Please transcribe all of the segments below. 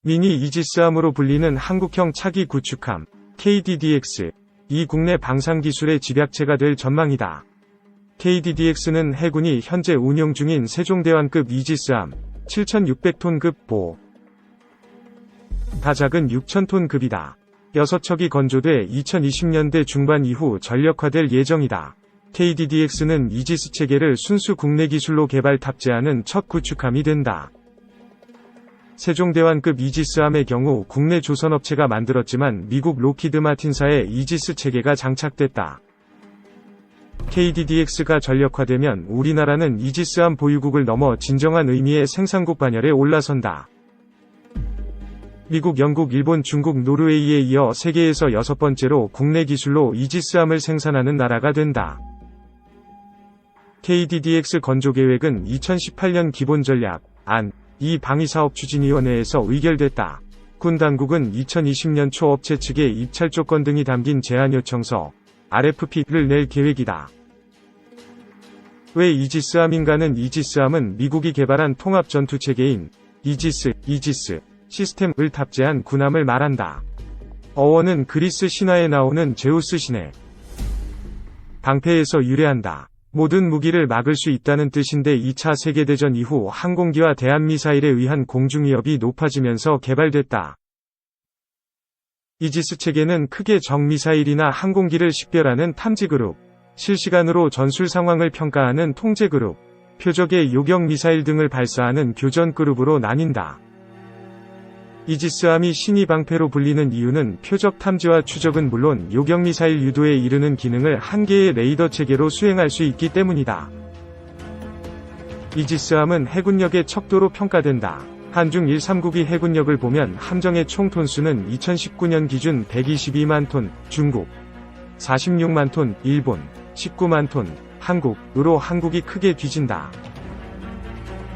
미니 이지스함으로 불리는 한국형 차기 구축함 KDDX, 이 국내 방산기술의 집약체가 될 전망이다. KDDX는 해군이 현재 운용 중인 세종대왕급 이지스함 7,600톤급 보 다작은 6,000톤급이다. 6척이 건조돼 2020년대 중반 이후 전력화될 예정이다. KDDX는 이지스 체계를 순수 국내 기술로 개발 탑재하는 첫 구축함이 된다. 세종대왕급 이지스함의 경우 국내 조선업체가 만들었지만 미국 로키드 마틴사의 이지스 체계가 장착됐다. KDDX가 전력화되면 우리나라는 이지스함 보유국을 넘어 진정한 의미의 생산국 반열에 올라선다. 미국, 영국, 일본, 중국, 노르웨이에 이어 세계에서 6번째로 국내 기술로 이지스함을 생산하는 나라가 된다. KDDX 건조 계획은 2018년 기본전략 안 이 방위사업추진위원회에서 의결됐다. 군 당국은 2020년 초 업체 측의 입찰 조건 등이 담긴 제안 요청서 RFP를 낼 계획이다. 왜 이지스함인가는 이지스함은 미국이 개발한 통합 전투 체계인 이지스 시스템을 탑재한 군함을 말한다. 어원은 그리스 신화에 나오는 제우스 신의 방패에서 유래한다. 모든 무기를 막을 수 있다는 뜻인데 2차 세계대전 이후 항공기와 대한미사일에 의한 공중위협이 높아지면서 개발됐다. 이지스 체계는 크게 적미사일이나 항공기를 식별하는 탐지그룹, 실시간으로 전술 상황을 평가하는 통제그룹, 표적의 요격미사일 등을 발사하는 교전그룹으로 나뉜다. 이지스함이 신의 방패로 불리는 이유는 표적 탐지와 추적은 물론 요격미사일 유도에 이르는 기능을 한 개의 레이더 체계로 수행할 수 있기 때문이다. 이지스함은 해군력의 척도로 평가된다. 한중 1-3국이 해군력을 보면 함정의 총 톤수는 2019년 기준 122만 톤, 중국 46만 톤, 일본 19만 톤, 한국으로 한국이 크게 뒤진다.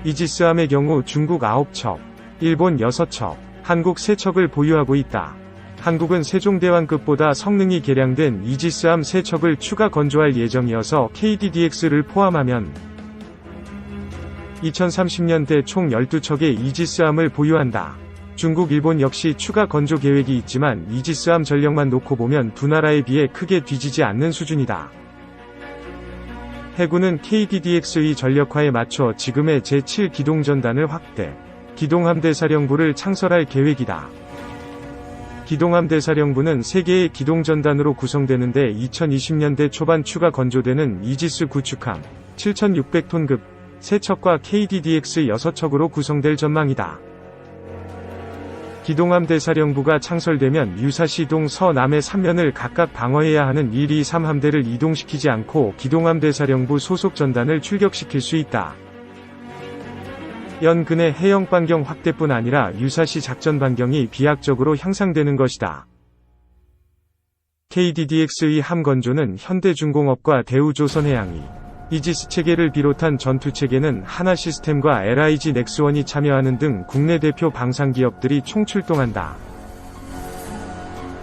이지스함의 경우 중국 9척, 일본 6척, 한국 3척을 보유하고 있다. 한국은 세종대왕급보다 성능이 개량된 이지스함 3척을 추가 건조할 예정이어서 KDDX를 포함하면 2030년대 총 12척의 이지스함을 보유한다. 중국, 일본 역시 추가 건조 계획이 있지만 이지스함 전력만 놓고 보면 두 나라에 비해 크게 뒤지지 않는 수준이다. 해군은 KDDX의 전력화에 맞춰 지금의 제7기동전단을 확대, 기동함대사령부를 창설할 계획이다. 기동함대사령부는 3개의 기동전단으로 구성되는데 2020년대 초반 추가 건조되는 이지스 구축함 7,600톤급 3척과 KDDX 6척으로 구성될 전망이다. 기동함대사령부가 창설되면 유사시 동, 서, 남의 3면을 각각 방어해야 하는 1, 2, 3함대를 이동시키지 않고 기동함대사령부 소속 전단을 출격시킬 수 있다. 연근의 해영 반경 확대뿐 아니라 유사시 작전 반경이 비약적으로 향상되는 것이다. KDDX의 함 건조는 현대중공업과 대우조선해양이 이지스 체계를 비롯한 전투 체계는 하나시스템과 LIG 넥스원이 참여하는 등 국내 대표 방산기업들이 총출동한다.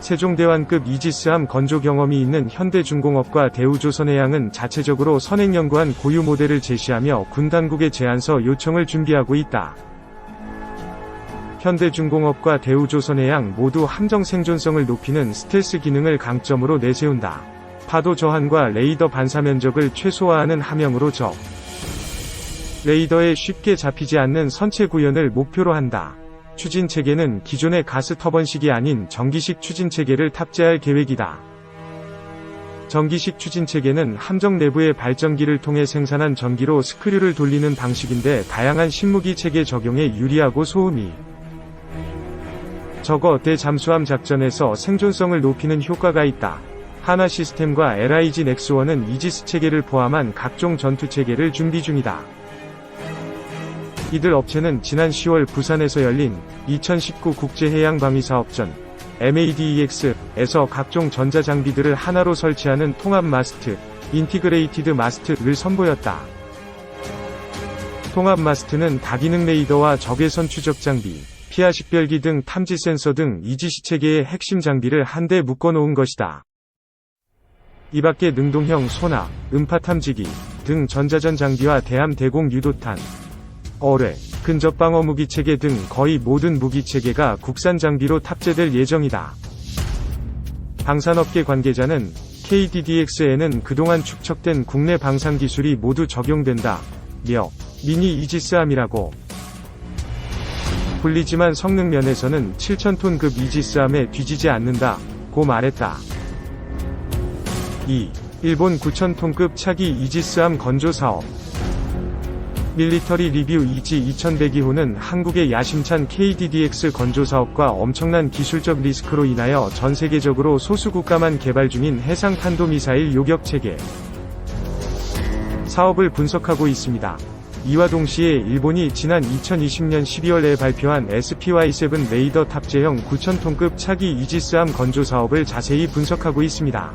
세종대왕급 이지스함 건조 경험이 있는 현대중공업과 대우조선해양은 자체적으로 선행연구한 고유 모델을 제시하며 군 당국의 제안서 요청을 준비하고 있다. 현대중공업과 대우조선해양 모두 함정 생존성을 높이는 스텔스 기능을 강점으로 내세운다. 파도 저항과 레이더 반사 면적을 최소화하는 함형으로 적 레이더에 쉽게 잡히지 않는 선체 구현을 목표로 한다. 추진체계는 기존의 가스 터번식이 아닌 전기식 추진체계를 탑재할 계획이다. 전기식 추진체계는 함정 내부의 발전기를 통해 생산한 전기로 스크류를 돌리는 방식인데 다양한 신무기 체계 적용에 유리하고 소음이 적어 대잠수함 작전에서 생존성을 높이는 효과가 있다. 하나시스템과 LIG 넥스원은 이지스 체계를 포함한 각종 전투 체계를 준비 중이다. 이들 업체는 지난 10월 부산에서 열린 2019 국제해양방위사업전 MADEX에서 각종 전자장비들을 하나로 설치하는 통합 마스트, 인티그레이티드 마스트를 선보였다. 통합 마스트는 다기능 레이더와 적외선 추적 장비, 피하 식별기 등 탐지 센서 등 이지스 체계의 핵심 장비를 한데 묶어놓은 것이다. 이 밖에 능동형 소나, 음파 탐지기 등 전자전 장비와 대함 대공 유도탄, 어뢰, 근접방어 무기체계 등 거의 모든 무기체계가 국산 장비로 탑재될 예정이다. 방산업계 관계자는 KDDX에는 그동안 축적된 국내 방산 기술이 모두 적용된다. 며 미니 이지스함이라고 불리지만 성능 면에서는 7,000톤급 이지스함에 뒤지지 않는다. 고 말했다. 2. 일본 9,000톤급 차기 이지스함 건조 사업. 밀리터리 리뷰 이지 2100기호는 한국의 야심찬 KDDX 건조 사업과 엄청난 기술적 리스크로 인하여 전 세계적으로 소수 국가만 개발 중인 해상 탄도미사일 요격 체계 사업을 분석하고 있습니다. 이와 동시에 일본이 지난 2020년 12월에 발표한 SPY-7 레이더 탑재형 9,000톤급 차기 이지스함 건조 사업을 자세히 분석하고 있습니다.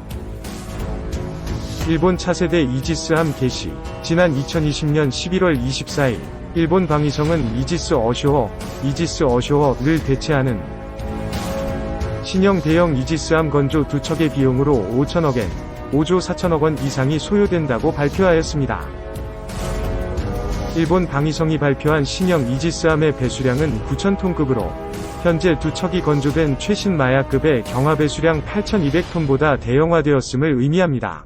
일본 차세대 이지스함 개시. 지난 2020년 11월 24일, 일본 방위성은 이지스 어쇼어를 대체하는 신형 대형 이지스함 건조 2척의 비용으로 5천억 엔, 5조 4천억 원 이상이 소요된다고 발표하였습니다. 일본 방위성이 발표한 신형 이지스함의 배수량은 9,000톤급으로 현재 2척이 건조된 최신 마야급의 경하 배수량 8,200톤보다 대형화되었음을 의미합니다.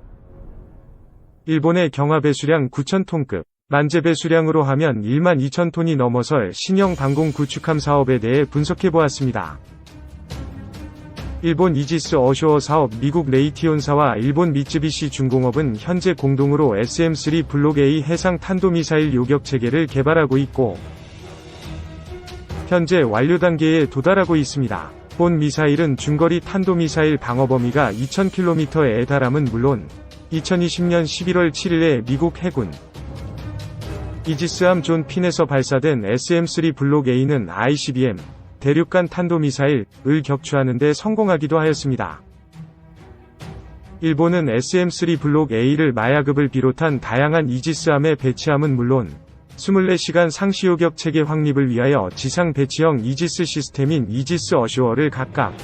일본의 경하 배수량 9,000톤급, 만재 배수량으로 하면 12,000톤이 넘어설 신형 방공 구축함 사업에 대해 분석해보았습니다. 일본 이지스 어쇼어 사업. 미국 레이티온사와 일본 미쯔비시 중공업은 현재 공동으로 SM-3 블록 A 해상 탄도미사일 요격 체계를 개발하고 있고 현재 완료 단계에 도달하고 있습니다. 본 미사일은 중거리 탄도미사일 방어 범위가 2,000km에 달함은 물론 2020년 11월 7일에 미국 해군 이지스함 존 핀에서 발사된 SM-3 블록 A는 ICBM 대륙간 탄도미사일을 격추하는 데 성공하기도 하였습니다. 일본은 SM-3 블록 A를 마야급을 비롯한 다양한 이지스함에 배치함은 물론 24시간 상시요격 체계 확립을 위하여 지상 배치형 이지스 시스템인 이지스 어쇼어를 각각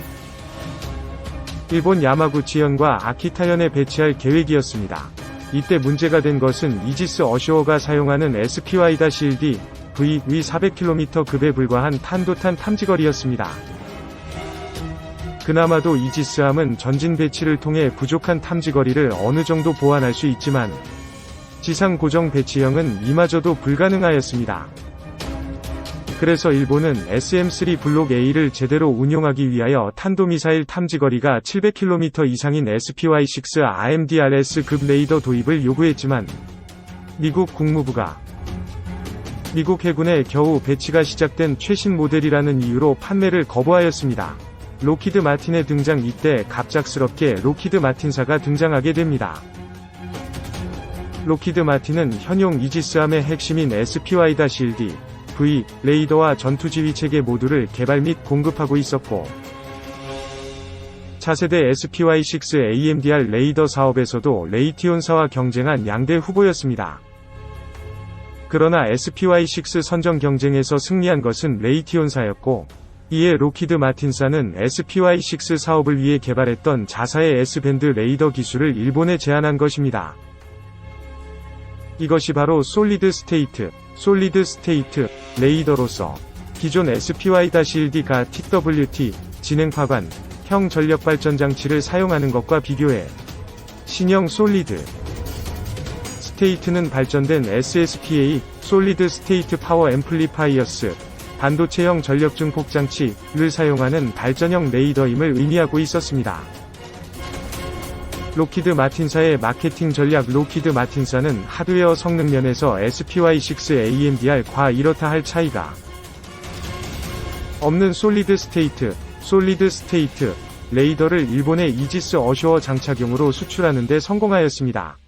일본 야마구치현과 아키타현에 배치할 계획이었습니다. 이때 문제가 된 것은 이지스 어쇼어가 사용하는 SPY-1D V 400km급에 불과한 탄도탄 탐지거리였습니다. 그나마도 이지스함은 전진 배치를 통해 부족한 탐지거리를 어느 정도 보완할 수 있지만 지상 고정 배치형은 이마저도 불가능하였습니다. 그래서 일본은 SM-3 블록 A를 제대로 운용하기 위하여 탄도미사일 탐지거리가 700km 이상인 SPY-6 RMDRS급 레이더 도입을 요구했지만 미국 국무부가 미국 해군에 겨우 배치가 시작된 최신 모델이라는 이유로 판매를 거부하였습니다. 로키드 마틴의 등장. 이때 갑작스럽게 로키드 마틴사가 등장하게 됩니다. 로키드 마틴은 현용 이지스함의 핵심인 SPY-1D V 레이더와 전투지휘체계 모두를 개발 및 공급하고 있었고 차세대 SPY-6 AMDR 레이더 사업에서도 레이티온사와 경쟁한 양대 후보였습니다. 그러나 SPY-6 선정 경쟁에서 승리한 것은 레이티온사였고 이에 로키드 마틴사는 SPY-6 사업을 위해 개발했던 자사의 S밴드 레이더 기술을 일본에 제안한 것입니다. 이것이 바로 솔리드 스테이트 레이더로서 기존 SPY-1D가 TWT 진행파관 형 전력발전 장치를 사용하는 것과 비교해 신형 솔리드 스테이트는 발전된 SSPA 솔리드 스테이트 파워 앰플리파이어스 반도체형 전력 증폭 장치를 사용하는 발전형 레이더임을 의미하고 있었습니다. 로키드 마틴사의 마케팅 전략. 로키드 마틴사는 하드웨어 성능 면에서 SPY-6 AMDR과 이렇다 할 차이가 없는 솔리드 스테이트 레이더를 일본의 이지스 어쇼어 장착용으로 수출하는 데 성공하였습니다.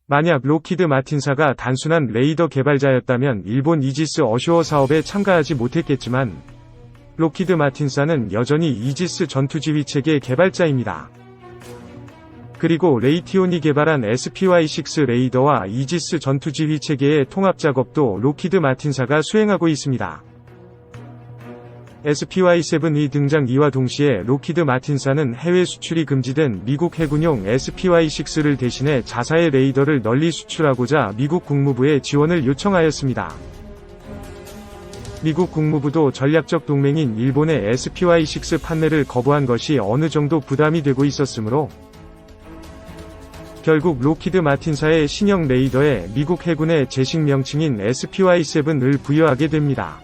만약 로키드 마틴사가 단순한 레이더 개발자였다면 일본 이지스 어쇼어 사업에 참가하지 못했겠지만 로키드 마틴사는 여전히 이지스 전투지휘체계 개발자입니다. 그리고 레이티온이 개발한 SPY-6 레이더와 이지스 전투지휘체계의 통합작업도 로키드 마틴사가 수행하고 있습니다. SPY-7의 등장 이와 동시에 록히드 마틴사는 해외 수출이 금지된 미국 해군용 SPY-6를 대신해 자사의 레이더를 널리 수출하고자 미국 국무부에 지원을 요청하였습니다. 미국 국무부도 전략적 동맹인 일본의 SPY-6 판매를 거부한 것이 어느 정도 부담이 되고 있었으므로 결국 록히드 마틴사의 신형 레이더에 미국 해군의 제식 명칭인 SPY-7을 부여하게 됩니다.